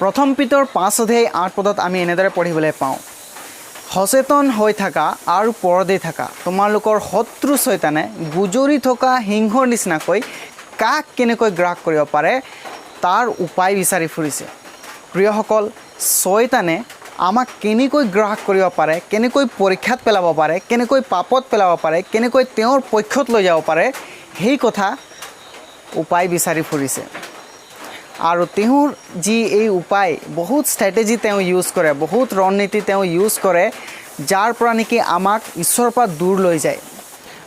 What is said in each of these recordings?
প্ৰথম পিতৰ 5 অধ্যায় 8 পদত আমি এনেদৰে পঢ়িবলৈ পাওঁ, সচেতন হৈ থাকা আৰু পৰদে থাকা, তোমালোকৰ শত্ৰু শয়তানে গুজৰি থকা সিংহৰ নিচিনাকৈ কাক কেনেকৈ গ্ৰাস কৰিব পাৰে তাৰ উপায় বিচাৰি ফুৰিছে। প্ৰিয়সকল, শয়তানে আমাক কেনেকৈ গ্ৰাস কৰিব পাৰে, কেনেকৈ পৰীক্ষাত পেলাব পাৰে, কেনেকৈ পাপত পেলাব পাৰে, কেনেকৈ তেওঁৰ পক্ষত লৈ যাব পাৰে, সেই কথা উপায় বিচাৰি ফুৰিছে। আৰু তেওঁৰ যি এই উপায়, বহুত ষ্ট্ৰেটেজি তেওঁ ইউজ কৰে, বহুত ৰণনীতি তেওঁ ইউজ কৰে, যাৰ পৰা নেকি আমাক ঈশ্বৰৰ পৰা দূৰ লৈ যায়।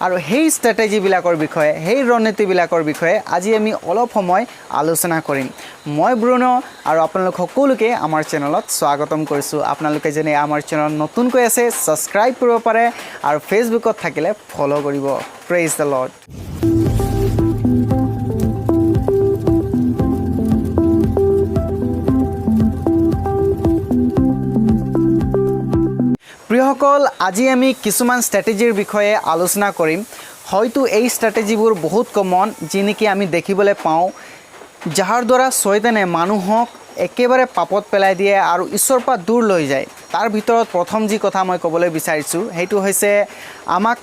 আৰু সেই ষ্ট্ৰেটেজিবিলাকৰ বিষয়ে, সেই ৰণনীতিবিলাকৰ বিষয়ে আজি আমি অলপ সময় আলোচনা কৰিম। মই ব্ৰুন আৰু আপোনালোক সকলোকে আমাৰ চেনেলত স্বাগতম কৰিছোঁ। আপোনালোকে যেনে আমাৰ চেনেলত নতুনকৈ আছে ছাবস্ক্ৰাইব কৰিব পাৰে আৰু ফেচবুকত থাকিলে ফ'ল' কৰিব। Praise the lord. প্ৰিয়সকল, আজি আমি কিছুমান ষ্ট্ৰেটেজিৰ বিষয়ে আলোচনা কৰিম। হয়তো এই ষ্ট্ৰেটেজিবোৰ বহুত কমন, যি নেকি আমি দেখিবলৈ পাওঁ, যাৰ দ্বাৰা শয়তানে মানুহক একেবাৰে পাপত পেলাই দিয়ে আৰু ঈশ্বৰৰ পৰা দূৰ লৈ যায়। তাৰ ভিতৰত প্ৰথম যি কথা মই ক'বলৈ বিচাৰিছোঁ সেইটো হৈছে আমাক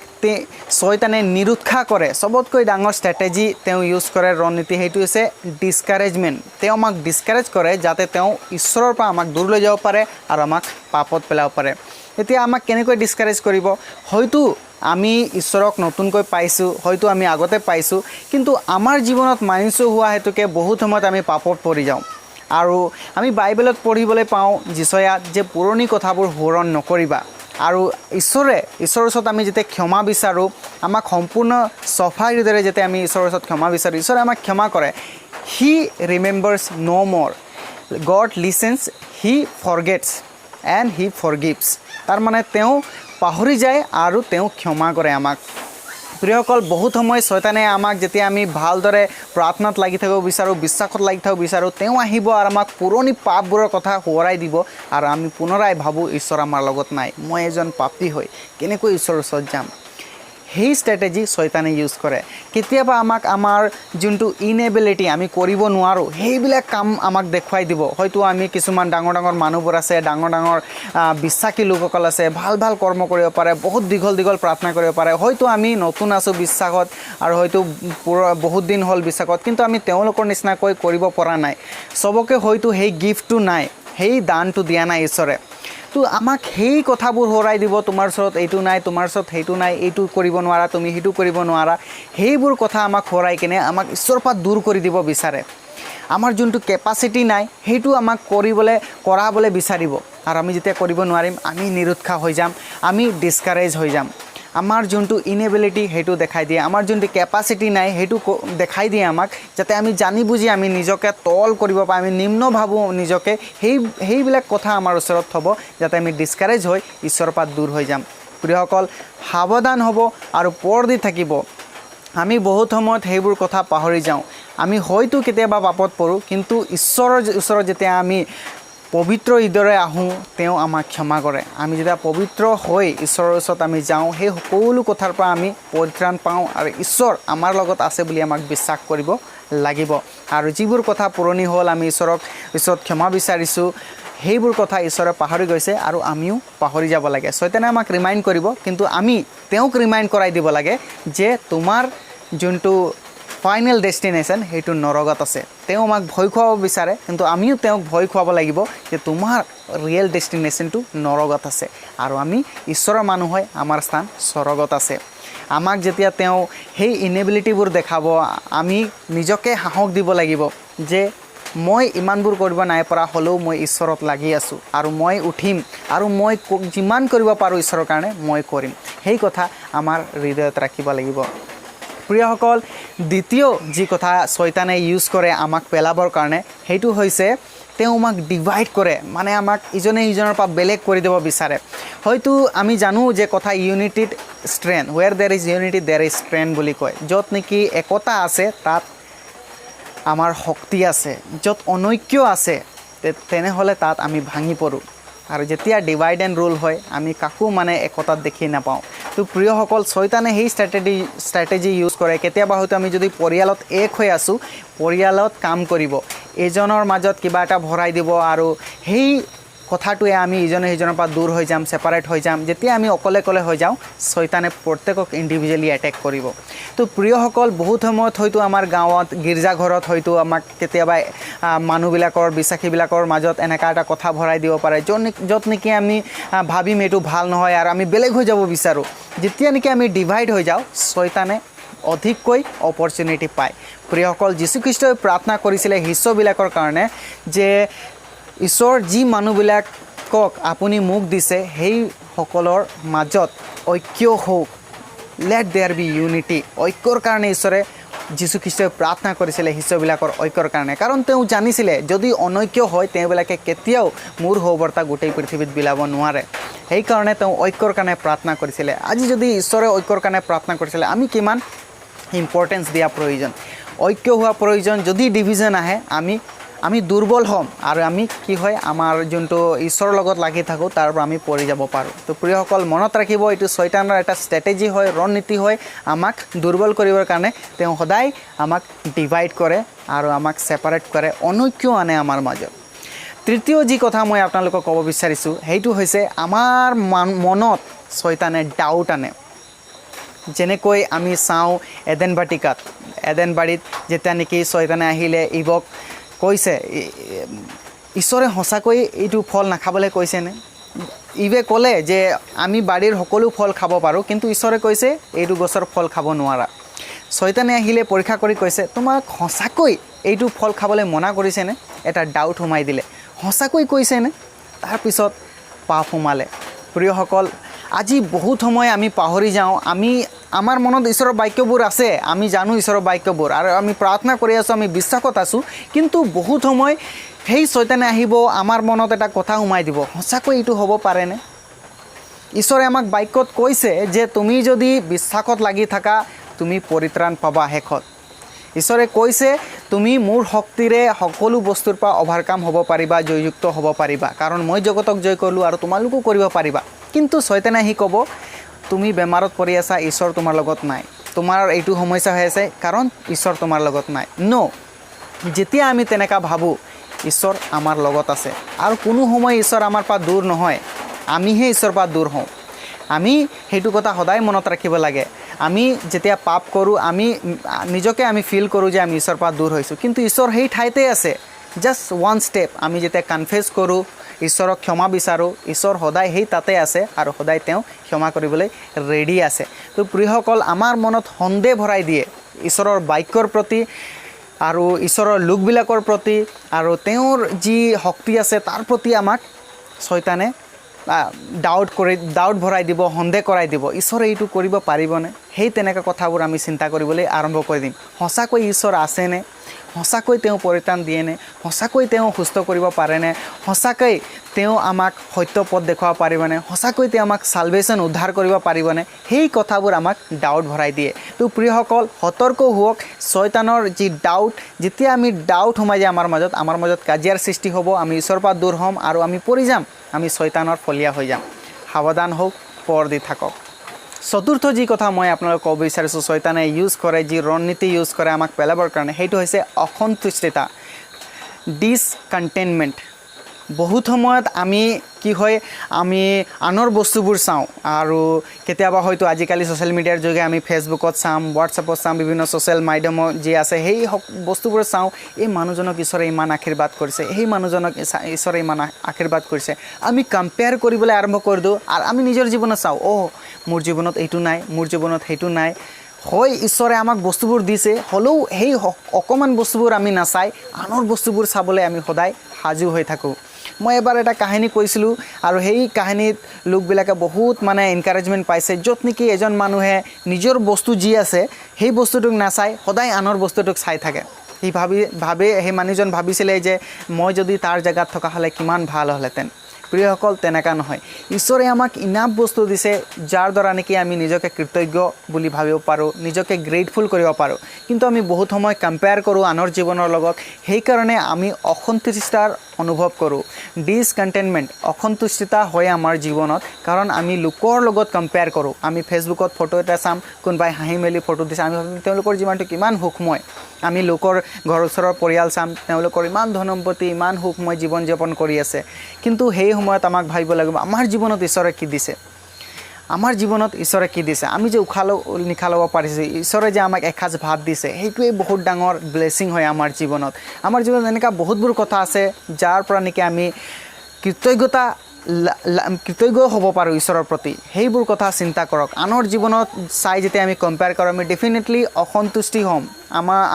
শয়তানে নিৰুৎসাহ কৰে। চবতকৈ ডাঙৰ ষ্ট্ৰেটেজি তেওঁ ইউজ কৰে, ৰণনীতি, সেইটো হৈছে ডিছকাৰেজমেণ্ট। তেওঁ আমাক ডিছকাৰেজ কৰে যাতে তেওঁ ঈশ্বৰৰ পৰা আমাক দূৰ লৈ যাব পাৰে আৰু আমাক পাপত পেলাব পাৰে। এতিয়া আমাক কেনেকৈ ডিছকাৰেজ কৰিব? হয়তো আমি ঈশ্বৰক নতুনকৈ পাইছোঁ, হয়তো আমি আগতে পাইছোঁ, কিন্তু আমাৰ জীৱনত মানিছোঁ হোৱা হেতুকে বহুত সময়ত আমি পাপত পৰি যাওঁ। আৰু আমি বাইবেলত পঢ়িবলৈ পাওঁ যিচয়াত যে পুৰণি কথাবোৰ সোঁৱৰণ নকৰিবা। আৰু ঈশ্বৰৰ ওচৰত আমি যেতিয়া ক্ষমা বিচাৰোঁ, আমাক সম্পূৰ্ণ চফা হৃদয়ৰে যেতিয়া আমি ঈশ্বৰৰ ওচৰত ক্ষমা বিচাৰোঁ, ঈশ্বৰে আমাক ক্ষমা কৰে। হি ৰিমেম্বাৰ্ছ ন' মোৰ, গড লিচেন্স, হি ফৰগেটছ এণ্ড হি ফৰগিভছ। তাৰমানে তেওঁ পাহৰি যায় আৰু তেওঁ ক্ষমা কৰে আমাক। প্ৰিয়সকল, বহুত সময় শয়তানে আমাক যেতিয়া আমি ভালদৰে প্ৰাৰ্থনাত লাগি থাকিব বিচাৰোঁ, বিশ্বাসত লাগি থাকিব বিচাৰোঁ, তেওঁ আহিব আৰু আমাক পুৰণি পাপবোৰৰ কথা সোঁৱৰাই দিব আৰু আমি পুনৰাই ভাবোঁ ঈশ্বৰ আমাৰ লগত নাই, মই এজন পাপী হৈ কেনেকৈ ঈশ্বৰৰ ওচৰত যাম। সেই ষ্ট্ৰেটেজি শয়তানে ইউজ কৰে। কেতিয়াবা আমাক আমাৰ যোনটো ইনএবিলিটি, আমি কৰিব নোৱাৰোঁ, সেইবিলাক কাম আমাক দেখুৱাই দিব। হয়তো আমি কিছুমান ডাঙৰ ডাঙৰ মানুহবোৰ আছে, ডাঙৰ ডাঙৰ বিশ্বাসী লোকসকল আছে, ভাল ভাল কৰ্ম কৰিব পাৰে, বহুত দীঘল দীঘল প্ৰাৰ্থনা কৰিব পাৰে। হয়তো আমি নতুন আছোঁ বিশ্বাসত আৰু হয়তো বহুত দিন হ'ল বিশ্বাসত, কিন্তু আমি তেওঁলোকৰ নিচিনাকৈ কৰিব পৰা নাই। চবকে হয়তো সেই গিফ্টটো নাই, সেই দানটো দিয়া নাই ঈশ্বৰে। তো আমাক সেই কথাবোৰ সোঁৱৰাই দিব, তোমাৰ ওচৰত এইটো নাই, তোমাৰ ওচৰত সেইটো নাই, এইটো কৰিব নোৱাৰা, তুমি সেইটো কৰিব নোৱাৰা। সেইবোৰ কথা আমাক সোঁৱৰাই কিনে আমাক ঈশ্বৰৰ পৰা দূৰ কৰি দিব বিচাৰে। আমাৰ যোনটো কেপাচিটি নাই সেইটো আমাক কৰাবলৈ বিচাৰিব। আৰু আমি যেতিয়া কৰিব নোৱাৰিম, আমি নিৰুৎসাহ হৈ যাম, আমি ডিছকাৰেজ হৈ যাম। আমাৰ যোনটো ইনএবিলিটি সেইটো দেখাই দিয়ে, আমাৰ যোনটো কেপাচিটি নাই সেইটো দেখাই দিয়ে আমাক, যাতে আমি জানি বুজি আমি নিজকে তল কৰিব পাৰোঁ, আমি নিম্ন ভাবোঁ নিজকে, সেইবিলাক কথা আমাৰ ওচৰত থ'ব, যাতে আমি ডিছকাৰেজ হৈ ঈশ্বৰৰ পৰা দূৰ হৈ যাম। প্ৰিয়সকল, সাৱধান হ'ব আৰু পৰদি থাকিব। আমি বহুত সময়ত সেইবোৰ কথা পাহৰি যাওঁ। আমি হয়তো কেতিয়াবা পাপত পৰোঁ, কিন্তু ঈশ্বৰৰ ওচৰত যেতিয়া আমি পবিত্ৰ হৃদয়ৰে আহোঁ, তেওঁ আমাক ক্ষমা কৰে। আমি যেতিয়া পবিত্ৰ হৈ ঈশ্বৰৰ ওচৰত আমি যাওঁ, সেই সকলো কথাৰ পৰা আমি পৰিত্ৰাণ পাওঁ আৰু ঈশ্বৰ আমাৰ লগত আছে বুলি আমাক বিশ্বাস কৰিব লাগিব। আৰু যিবোৰ কথা পুৰণি হ'ল, আমি ঈশ্বৰৰ ওচৰত ক্ষমা বিচাৰিছোঁ, সেইবোৰ কথা ঈশ্বৰে পাহৰি গৈছে আৰু আমিও পাহৰি যাব লাগে। শয়তানে আমাক ৰিমাইণ্ড কৰিব, কিন্তু আমি তেওঁক ৰিমাইণ্ড কৰাই দিব লাগে যে তোমাৰ যোনটো ফাইনেল ডেষ্টিনেশ্যন সেইটো নৰকত আছে। তেওঁ আমাক ভয় খুৱাব বিচাৰে, কিন্তু আমিও তেওঁক ভয় খুৱাব লাগিব যে তোমাৰ ৰিয়েল ডেষ্টিনেশ্যনটো নৰকত আছে আৰু আমি ঈশ্বৰৰ মানুহ হয়, আমাৰ স্থান স্বৰ্গত আছে। আমাক যেতিয়া তেওঁ সেই ইনএবিলিটিবোৰ দেখাব, আমি নিজকে সাহস দিব লাগিব যে মই ইমানবোৰ কৰিব নাই পৰা, হ'লেও মই ঈশ্বৰত লাগি আছোঁ আৰু মই উঠিম আৰু মই যিমান কৰিব পাৰোঁ ঈশ্বৰৰ কাৰণে মই কৰিম। সেই কথা আমাৰ হৃদয়ত ৰাখিব লাগিব। প্ৰিয়সকল, দ্বিতীয় যি কথা শয়তানে ইউজ কৰে আমাক পেলাবৰ কাৰণে, সেইটো হৈছে তেওঁ আমাক ডিভাইড কৰে, মানে আমাক ইজনে সিজনৰ পৰা বেলেগ কৰি দিব বিচাৰে। হয়তো আমি জানো যে কথা ইউনিটিড strength, where there is unity there is strength বুলি কয়। য'ত নেকি একতা আছে তাত আমাৰ শক্তি আছে, য'ত অনৈক্য আছে তেনেহ'লে তাত আমি ভাঙি পৰোঁ। আৰু যেতিয়া ডিভাইড এণ্ড ৰুল হয়, আমি কাকো মানে একতাত দেখি নাপাওঁ। তো প্ৰিয়সকল, শয়তানে সেই ষ্ট্ৰেটেজি ইউজ কৰে। কেতিয়াবা হয়তো আমি যদি পৰিয়ালত এক হৈ আছোঁ, পৰিয়ালত কাম কৰিব, এজনৰ মাজত কিবা এটা ভৰাই দিব আৰু সেই কথাটোৱে আমি ইজনে সিজনৰ পৰা দূৰ হৈ যাম, ছেপাৰেট হৈ যাম। যেতিয়া আমি অকলে অকলে হৈ যাওঁ, শয়তানে প্ৰত্যেকক ইণ্ডিভিজুৱেলি এটেক কৰিব। তো প্ৰিয়সকল, বহুত সময়ত হয়তো আমাৰ গাঁৱত গীৰ্জাঘৰত হয়তো আমাক কেতিয়াবা মানুহবিলাকৰ বিশ্বাসীবিলাকৰ মাজত এনেকুৱা এটা কথা ভৰাই দিব পাৰে য'ত নেকি আমি ভাবিম এইটো ভাল নহয় আৰু আমি বেলেগ হৈ যাব বিচাৰোঁ। যেতিয়া নেকি আমি ডিভাইড হৈ যাওঁ, শয়তানে অধিককৈ অপৰচুনিটি পায়। প্ৰিয়সকল, যীশুখ্ৰীষ্টই প্ৰাৰ্থনা কৰিছিলে শিষ্যবিলাকৰ কাৰণে যে ঈশ্বৰ যি মানুহবিলাকক আপুনি মোক দিছে সেই সকলৰ মাজত ঐক্য হওক, লেট দেয়াৰ বি ইউনিটি। ঐক্যৰ কাৰণে ঈশ্বৰে যীশুখ্ৰীষ্টই প্ৰাৰ্থনা কৰিছিলে শিষ্যবিলাকৰ ঐক্যৰ কাৰণে, কাৰণ তেওঁ জানিছিলে যদি অনৈক্য হয় তেওঁবিলাকে কেতিয়াও মোৰ সৌবৰ্তা গোটেই পৃথিৱীত বিলাব নোৱাৰে। সেইকাৰণে তেওঁ ঐক্যৰ কাৰণে প্ৰাৰ্থনা কৰিছিলে। আজি যদি ঈশ্বৰে ঐক্যৰ কাৰণে প্ৰাৰ্থনা কৰিছিলে, আমি কিমান ইম্পৰ্টেঞ্চ দিয়া প্ৰয়োজন, ঐক্য হোৱা প্ৰয়োজন। যদি ডিভিজন আহে আমি দুৰ্বল হ'ম আৰু আমি কি হয় আমাৰ যোনটো ঈশ্বৰৰ লগত লাগি থাকোঁ তাৰ পৰা আমি পৰি যাব পাৰোঁ। তো প্ৰিয়সকল, মনত ৰাখিব, এইটো শয়তানৰ এটা ষ্ট্ৰেটেজি হয়, ৰণনীতি হয় আমাক দুৰ্বল কৰিবৰ কাৰণে। তেওঁ সদায় আমাক ডিভাইড কৰে আৰু আমাক ছেপাৰেট কৰে, অনৈক্য আনে আমাৰ মাজত। তৃতীয় যি কথা মই আপোনালোকক ক'ব বিচাৰিছোঁ সেইটো হৈছে আমাৰ মনত শয়তানে ডাউট আনে। যেনেকৈ আমি চাওঁ এডেনবাৰীত যেতিয়া নেকি শয়তানে আহিলে ইভক কৈছে, ঈশ্বৰে সঁচাকৈ এইটো ফল নাখাবলৈ কৈছেনে? ইভে ক'লে যে আমি বাৰীৰ সকলো ফল খাব পাৰোঁ, কিন্তু ঈশ্বৰে কৈছে এইটো গছৰ ফল খাব নোৱাৰা। শয়তানে আহিলে পৰীক্ষা কৰি কৈছে তোমাক সঁচাকৈ এইটো ফল খাবলৈ মনা কৰিছেনে? এটা ডাউট সোমাই দিলে, সঁচাকৈ কৈছেনে? তাৰপিছত পাপ সোমালে। প্ৰিয়সকল, আজি বহুত সময় আমি পাহৰি যাওঁ। আমাৰ মনত ঈশ্বৰৰ বাক্যবোৰ আছে, আমি জানো ঈশ্বৰৰ বাক্যবোৰ আৰু আমি প্ৰাৰ্থনা কৰি আছোঁ, আমি বিশ্বাসত আছোঁ, কিন্তু বহুত সময় সেই শয়তানে আহিব, আমাৰ মনত এটা কথা সোমাই দিব, সঁচাকৈ এইটো হ'ব পাৰেনে? ঈশ্বৰে আমাক বাক্যত কৈছে যে তুমি যদি বিশ্বাসত লাগি থাকা তুমি পৰিত্ৰাণ পাবা শেষত। ঈশ্বৰে কৈছে তুমি মোৰ শক্তিৰে সকলো বস্তুৰ পৰা অভাৰকাম হ'ব পাৰিবা, জয়যুক্ত হ'ব পাৰিবা, কাৰণ মই জগতক জয় কৰিলোঁ আৰু তোমালোকো কৰিব পাৰিবা। কিন্তু শয়তানে আহি ক'ব তুমি বেমাৰত পৰি আছা, ঈশ্বৰ তোমাৰ লগত নাই, তোমাৰ এইটো সমস্যা হৈ আছে কাৰণ ঈশ্বৰ তোমাৰ লগত নাই। যেতিয়া আমি তেনেকুৱা ভাবোঁ ঈশ্বৰ আমাৰ লগত আছে আৰু কোনো সময় ঈশ্বৰ আমাৰ পৰা দূৰ নহয়, আমিহে ঈশ্বৰৰ পৰা দূৰ হওঁ। আমি সেইটো কথা সদায় মনত ৰাখিব লাগে। আমি যেতিয়া পাপ কৰোঁ নিজকে ফিল কৰোঁ যে আমি ঈশ্বৰৰ পৰা দূৰ হৈছোঁ, কিন্তু ঈশ্বৰ সেই ঠাইতে আছে। জাষ্ট ওৱান ষ্টেপ আমি যেতিয়া কনফেছ কৰোঁ, ঈশ্বৰক ক্ষমা বিচাৰোঁ, ঈশ্বৰ সদায় সেই তাতে আছে আৰু সদায় তেওঁ ক্ষমা কৰিবলৈ ৰেডি আছে। তো প্ৰিয়সকল, আমাৰ মনত সন্দেহ ভৰাই দিয়ে ঈশ্বৰৰ বাক্যৰ প্ৰতি আৰু ঈশ্বৰৰ লোকবিলাকৰ প্ৰতি আৰু তেওঁৰ যি শক্তি আছে তাৰ প্ৰতি আমাক শয়তানে ডাউট ভৰাই দিব, সন্দেহ কৰাই দিব, ঈশ্বৰে এইটো কৰিব পাৰিবনে? সেই তেনেকুৱা কথাবোৰ আমি চিন্তা কৰিবলৈ আৰম্ভ কৰি দিম। সঁচাকৈ ঈশ্বৰ আছেনে? সঁচাকৈ তেওঁ পৰিত্ৰাণ দিয়েনে? সঁচাকৈ তেওঁ সুস্থ কৰিব পাৰেনে? সঁচাকৈ তেওঁ আমাক সত্য পথ দেখুৱাব পাৰিবনে? সঁচাকৈ তেওঁ আমাক ছালভেশ্যন উদ্ধাৰ কৰিব পাৰিবনে? সেই কথাবোৰ আমাক ডাউট ভৰাই দিয়ে। তো প্ৰিয়সকল, সতৰ্ক হোৱক, শয়তানৰ যি ডাউট, যেতিয়া আমি ডাউট সোমাই যায় আমাৰ মাজত কাজিয়াৰ সৃষ্টি হ'ব, আমি ঈশ্বৰৰ পৰা দূৰ হ'ম আৰু আমি পৰি যাম, আমি শয়তানৰ ফলীয়া হৈ যাম। সাৱধান হওক, পৰ দি থাকক। চতুৰ্থ যি কথা মই আপোনালোকক ক'ব বিচাৰিছোঁ, শয়তানে ইউজ কৰে, যি ৰণনীতি ইউজ কৰে আমাক পেলাবৰ কাৰণে, সেইটো হৈছে অসন্তুষ্টিতা, ডিছকণ্টেইনমেণ্ট। বহুত সময়ত আমি কি হয়, আমি আনৰ বস্তুবোৰ চাওঁ আৰু কেতিয়াবা হয়তো আজিকালি ছ'চিয়েল মিডিয়াৰ যোগে আমি ফেচবুকত চাম, হোৱাটছএপত চাম, বিভিন্ন ছ'চিয়েল মাধ্যমত যি আছে সেই বস্তুবোৰ চাওঁ। এই মানুহজনক ঈশ্বৰে ইমান আশীৰ্বাদ কৰিছে, সেই মানুহজনক ঈশ্বৰে ইমান আশীৰ্বাদ কৰিছে, আমি কম্পেয়াৰ কৰিবলৈ আৰম্ভ কৰি দিওঁ আৰু আমি নিজৰ জীৱনত চাওঁ, মোৰ জীৱনত এইটো নাই, মোৰ জীৱনত সেইটো নাই। হয়, ঈশ্বৰে আমাক বস্তুবোৰ দিছে, হ'লেও সেই অকণমান বস্তুবোৰ আমি নাচাই আনৰ বস্তুবোৰ চাবলৈ আমি সদায় সাজু হৈ থাকোঁ। মই এবাৰ এটা কাহিনী কৈছিলোঁ আৰু সেই কাহিনীত লোকবিলাকে বহুত এনকাৰেজমেণ্ট পাইছে, য'ত নেকি এজন মানুহে নিজৰ বস্তু যি আছে সেই বস্তুটোক নাচাই সদায় আনৰ বস্তুটোক চাই থাকে। সেই মানুহজন ভাবিছিলে যে মই যদি তাৰ জেগাত থকা হ'লে কিমান ভাল হ'লহেঁতেন। প্ৰিয়সকল তেনেকা নহয় ঈশ্বৰে আমাক ইনাফ বস্তু দিছে যাৰ দ্বাৰা নেকি আমি নিজকে কৃতজ্ঞ বুলি ভাবিব পাৰোঁ নিজকে গ্ৰেটফুল কৰিব পাৰোঁ কিন্তু আমি বহুত সময় কম্পেয়াৰ কৰোঁ আনৰ জীৱনৰ লগত সেইকাৰণে আমি অসন্তুষ্টাৰ অনুভৱ কৰোঁ ডিসকণ্টেইনমেণ্ট অসন্তুষ্টিতা হয় আমাৰ জীৱনত কাৰণ আমি লোকৰ লগত কম্পেয়াৰ কৰোঁ আমি ফেচবুকত ফটো এটা চাম কোনোবাই হাঁহি মেলি ফটো দিছে আমি ভাবিম তেওঁলোকৰ জীৱনটো কিমান সুখময় আমি লোকৰ ঘৰৰ ওচৰৰ পৰিয়াল চাম তেওঁলোকৰ ইমান ধনম্পতি ইমান সুখময় জীৱন যাপন কৰি আছে কিন্তু সেই সময়ত আমাক ভাবিব লাগিব আমাৰ জীৱনত ঈশ্বৰে কি দিছে আমাৰ জীৱনত ঈশ্বৰে কি দিছে আমি যে উশাহ নিশাহ ল'ব পাৰিছোঁ ঈশ্বৰে যে আমাক এসাঁজ ভাত দিছে সেইটোৱেই বহুত ডাঙৰ ব্লেছিং হয় আমাৰ জীৱনত এনেকুৱা বহুতবোৰ কথা আছে যাৰ পৰা নেকি আমি কৃতজ্ঞ হ'ব পাৰোঁ ঈশ্বৰৰ প্ৰতি সেইবোৰ কথা চিন্তা কৰক আনৰ জীৱনত চাই যেতিয়া আমি কম্পেয়াৰ কৰোঁ আমি ডেফিনেটলি অসন্তুষ্টি হ'ম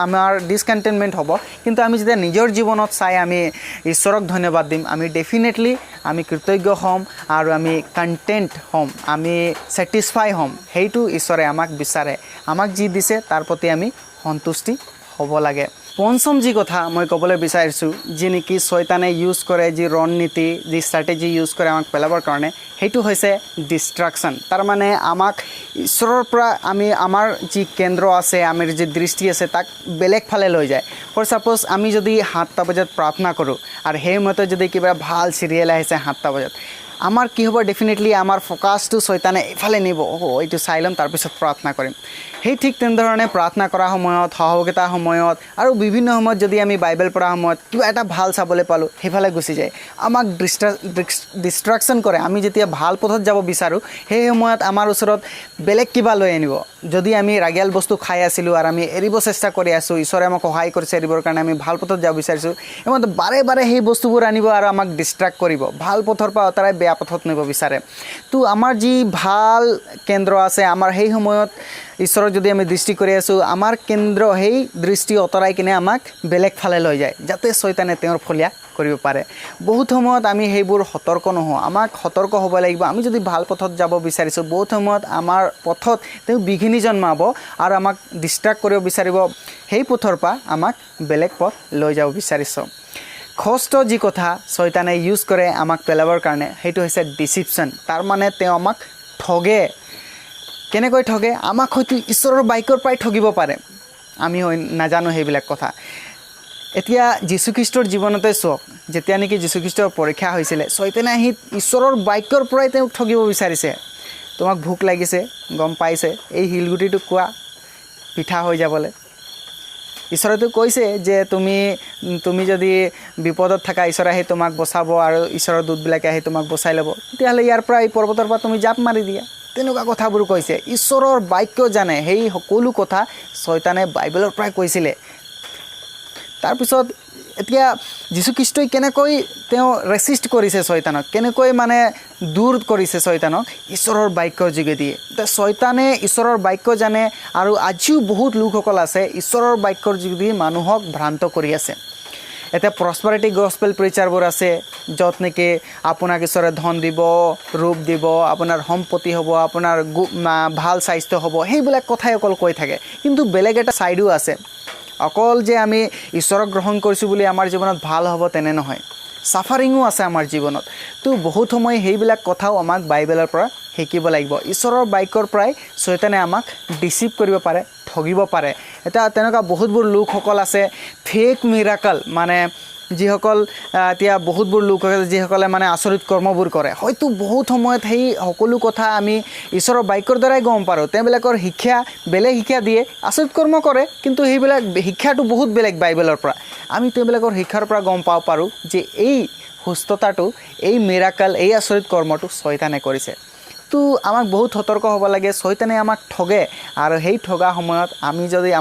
আমাৰ ডিসকণ্টেইনমেণ্ট হ'ব কিন্তু আমি যেতিয়া নিজৰ জীৱনত চাই আমি ঈশ্বৰক ধন্যবাদ দিম আমি ডেফিনেটলি আমি কৃতজ্ঞ হ'ম আৰু আমি কণ্টেণ্ট হ'ম আমি ছেটিছফাই হ'ম সেইটো ঈশ্বৰে আমাক বিচাৰে আমাক যি দিছে তাৰ প্ৰতি আমি সন্তুষ্টি হ'ব লাগে পঞ্চম যি কথা মই ক'বলৈ বিচাৰিছোঁ যি নেকি শয়তানে ইউজ কৰে যি ৰণনীতি যি ষ্ট্ৰেটেজি ইউজ কৰে আমাক পেলাবৰ কাৰণে সেইটো হৈছে ডিষ্ট্ৰাকশ্যন তাৰমানে আমাক ঈশ্বৰৰ পৰা আমাৰ যি কেন্দ্ৰ আছে আমাৰ যি দৃষ্টি আছে তাক বেলেগ ফালে লৈ যায় ফৰ ছাপ'জ আমি যদি 7টা বজাত প্ৰাৰ্থনা কৰোঁ আৰু সেই মতে যদি কিবা ভাল চিৰিয়েল আহিছে 7টা বজাত আমাৰ কি হ'ব ডেফিনেটলি আমাৰ ফ'কাছটো শয়তানে এইফালে নিব এইটো চাই ল'ম তাৰপিছত প্ৰাৰ্থনা কৰিম সেই ঠিক তেনেধৰণে প্ৰাৰ্থনা কৰাৰ সময়ত সহযোগিতাৰ সময়ত আৰু বিভিন্ন সময়ত যদি আমি বাইবেল পঢ়াৰ সময়ত কিবা এটা ভাল চাবলৈ পালোঁ সেইফালে গুচি যায় আমাক ডিষ্ট্ৰাকশ্যন কৰে আমি যেতিয়া ভাল পথত যাব বিচাৰোঁ সেই সময়ত আমাৰ ওচৰত বেলেগ কিবা লৈ আনিব যদি আমি ৰাগিয়াল বস্তু খাই আছিলোঁ আৰু আমি এৰিব চেষ্টা কৰি আছোঁ ঈশ্বৰে আমাক সহায় কৰিছে এৰিবৰ কাৰণে আমি ভাল পথত যাব বিচাৰিছোঁ এই বাৰে বাৰে সেই বস্তুবোৰ আনিব আৰু আমাক ডিষ্ট্ৰাক্ট কৰিব ভাল পথৰ পৰা অঁতৰাই বেয়া পথত নিব বিচাৰে তো আমাৰ যি ভাল কেন্দ্ৰ আছে আমাৰ সেই সময়ত ঈশ্বৰক যদি আমি দৃষ্টি কৰি আছোঁ আমাৰ কেন্দ্ৰ সেই দৃষ্টি অঁতৰাই কিনে আমাক বেলেগ ফালে লৈ যায় যাতে শয়তানে তেওঁৰ ফলীয়া কৰিব পাৰে বহুত সময়ত আমি সেইবোৰ সতৰ্ক নহওঁ আমাক সতৰ্ক হ'ব লাগিব আমি যদি ভাল পথত যাব বিচাৰিছোঁ বহুত সময়ত আমাৰ পথত তেওঁ বিঘিনি জন্মাব আৰু আমাক ডিষ্ট্ৰাক্ট কৰিব বিচাৰিব সেই পথৰ পৰা আমাক বেলেগ পথ লৈ যাব বিচাৰিছোঁ ষষ্ঠ যি কথা শয়তানে ইউজ কৰে আমাক পেলাবৰ কাৰণে সেইটো হৈছে ডিচিপশ্যন তাৰমানে তেওঁ আমাক ঠগে কেনেকৈ ঠগে আমাক হয়তো ঈশ্বৰৰ বাক্যৰ পৰাই ঠগিব পাৰে আমি নাজানো সেইবিলাক কথা এতিয়া যীশুখ্ৰীষ্টৰ জীৱনতে চাওক যেতিয়া নেকি যীশুখ্ৰীষ্টৰ পৰীক্ষা হৈছিলে শয়তানে আহি ঈশ্বৰৰ বাক্যৰ পৰাই তেওঁক ঠগিব বিচাৰিছে তোমাক ভোক লাগিছে গম পাইছে এই শিলগুটিটো খোৱা পিঠা হৈ যাবলৈ ঈশ্বৰেতো কৈছে যে তুমি যদি বিপদত থাকা ঈশ্বৰে আহি তোমাক বচাব আৰু ঈশ্বৰৰ দূতবিলাকে আহি তোমাক বচাই ল'ব তেতিয়াহ'লে ইয়াৰ পৰা এই পৰ্বতৰ পৰা তুমি জাপ মাৰি দিয়া তেনেকুৱা কথাবোৰ কৈছে ঈশ্বৰৰ বাক্য জানে সেই সকলো কথা শয়তানে বাইবেলৰ পৰাই কৈছিলে তাৰপিছত এতিয়া যীশুখ্ৰীষ্টই কেনেকৈ তেওঁ ৰেচিষ্ট কৰিছে শয়তানক কেনেকৈ মানে দূৰ কৰিছে শয়তানক ঈশ্বৰৰ বাক্যৰ যোগেদি শয়তানে ঈশ্বৰৰ বাক্য জানে আৰু আজিও বহুত লোকসকল আছে ঈশ্বৰৰ বাক্যৰ যোগেদি মানুহক ভ্ৰান্ত কৰি আছে এতিয়া প্ৰস্পাৰিটি গস্পেল প্ৰিচাৰবোৰ আছে য'ত নেকি আপোনাক ঈশ্বৰে ধন দিব ৰূপ দিব আপোনাৰ সম্পত্তি হ'ব আপোনাৰ ভাল স্বাস্থ্য হ'ব সেইবিলাক কথাই অকল কৈ থাকে কিন্তু বেলেগ এটা ছাইডো আছে অকল যে আমি ঈশ্বৰক গ্ৰহণ কৰিছোঁ বুলি আমাৰ জীৱনত ভাল হ'ব তেনে নহয় ছাফাৰিঙো আছে আমাৰ জীৱনত তো বহুত সময় সেইবিলাক কথাও আমাক বাইবেলৰ পৰা শিকিব লাগিব ঈশ্বৰৰ বাক্যৰ পৰাই শয়তানে আমাক ডিচিভ কৰিব পাৰে ঠগিব পাৰে এটা তেনেকুৱা বহুতবোৰ লোকসকল আছে ফেক মিৰাকল মানে যিসকল এতিয়া বহুতবোৰ লোক আছে যিসকলে মানে আচৰিত কৰ্মবোৰ কৰে হয়তো বহুত সময়ত সেই সকলো কথা আমি ঈশ্বৰৰ বাক্যৰ দ্বাৰাই গম পাৰোঁ তেওঁবিলাকৰ শিক্ষা বেলেগ শিক্ষা দিয়ে আচৰিত কৰ্ম কৰে কিন্তু সেইবিলাক শিক্ষাটো বহুত বেলেগ বাইবেলৰ পৰা আমি তেওঁবিলাকৰ শিক্ষাৰ পৰা গম পাব পাৰোঁ যে এই সুস্থতাটো এই মিৰাকল এই আচৰিত কৰ্মটো শয়তানে কৰিছে তো আমাক বহুত সতৰ্ক হ'ব লাগে শয়তানে আমাক ঠগে আৰু সেই ঠগা সময়ত আমি যদি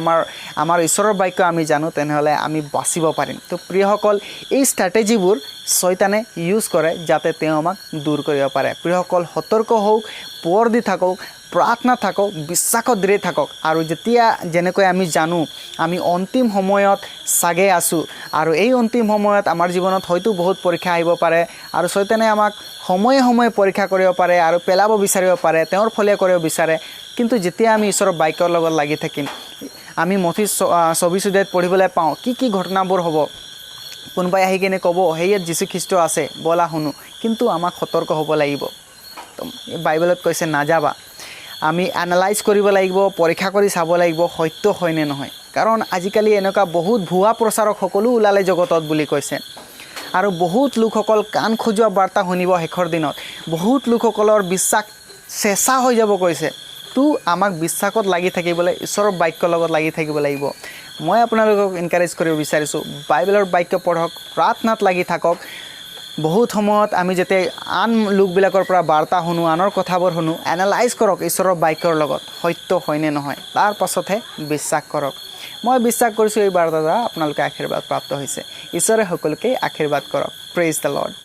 আমাৰ ঈশ্বৰৰ বাক্য আমি জানো তেনেহ'লে আমি বাচিব পাৰিম তো প্ৰিয়সকল এই ষ্ট্ৰেটেজিবোৰ শয়তানে ইউজ কৰে যাতে তেওঁ আমাক দূৰ কৰিব পাৰে প্ৰিয়সকল সতৰ্ক হওক পোহৰ দি থাকক প্ৰাৰ্থনা থাকক বিশ্বাসত দৃঢ় থাকক আৰু যেতিয়া যেনেকৈ আমি জানো আমি অন্তিম সময়ত চাগে আছোঁ আৰু এই অন্তিম সময়ত আমাৰ জীৱনত হয়তো বহুত পৰীক্ষা আহিব পাৰে আৰু শয়তানে আমাক সময়ে সময়ে পৰীক্ষা কৰিব পাৰে আৰু পেলাব বিচাৰিব পাৰে তেওঁৰ ফলীয়া কৰিব বিচাৰে কিন্তু যেতিয়া আমি ঈশ্বৰৰ বাক্যৰ লগত লাগি থাকিম আমি মথি 24 অধ্যায়ত পঢ়িবলৈ পাওঁ কি ঘটনাবোৰ হ'ব কোনোবাই আহি কিনে ক'ব সেই ইয়াত যীশুখ্ৰীষ্ট আছে ব'লা শুনো, কিন্তু আমাক সতৰ্ক হ'ব লাগিব। বাইবেলত কৈছে নাযাবা, আমি এনালাইজ কৰিব লাগিব, পৰীক্ষা কৰি চাব লাগিব সত্য হয় নে নহয়। কাৰণ আজিকালি এনেকুৱা বহুত ভুৱা প্ৰচাৰক সকলো ওলালে জগতত বুলি কৈছে, আৰু বহুত লোকসকল কাণ খজুৱা বাৰ্তা শুনিব শেষৰ দিনত, বহুত লোকসকলৰ বিশ্বাস চেঁচা হৈ যাব কৈছে। তো আমাক বিশ্বাসত লাগি থাকিবলৈ ঈশ্বৰৰ বাক্যৰ লগত লাগি থাকিব লাগিব। মই আপোনালোকক এনকাৰেজ কৰিব বিচাৰিছোঁ, বাইবেলৰ বাক্য পঢ়ক, প্ৰাৰ্থনাত লাগি থাকক। বহুত সময়ত আমি যেতিয়া আন লোকবিলাকৰ পৰা বাৰ্তা শুনো, আনৰ কথাবোৰ শুনো, এনালাইজ কৰক ঈশ্বৰৰ বাক্যৰ লগত সত্য হয়নে নহয়, তাৰ পাছতহে বিশ্বাস কৰক। মই বিশ্বাস কৰিছোঁ এই বাৰ্তাৰ দ্বাৰা আপোনালোকে আশীৰ্বাদ প্ৰাপ্ত হৈছে। ঈশ্বৰে সকলোকে আশীৰ্বাদ কৰক। Praise the lord.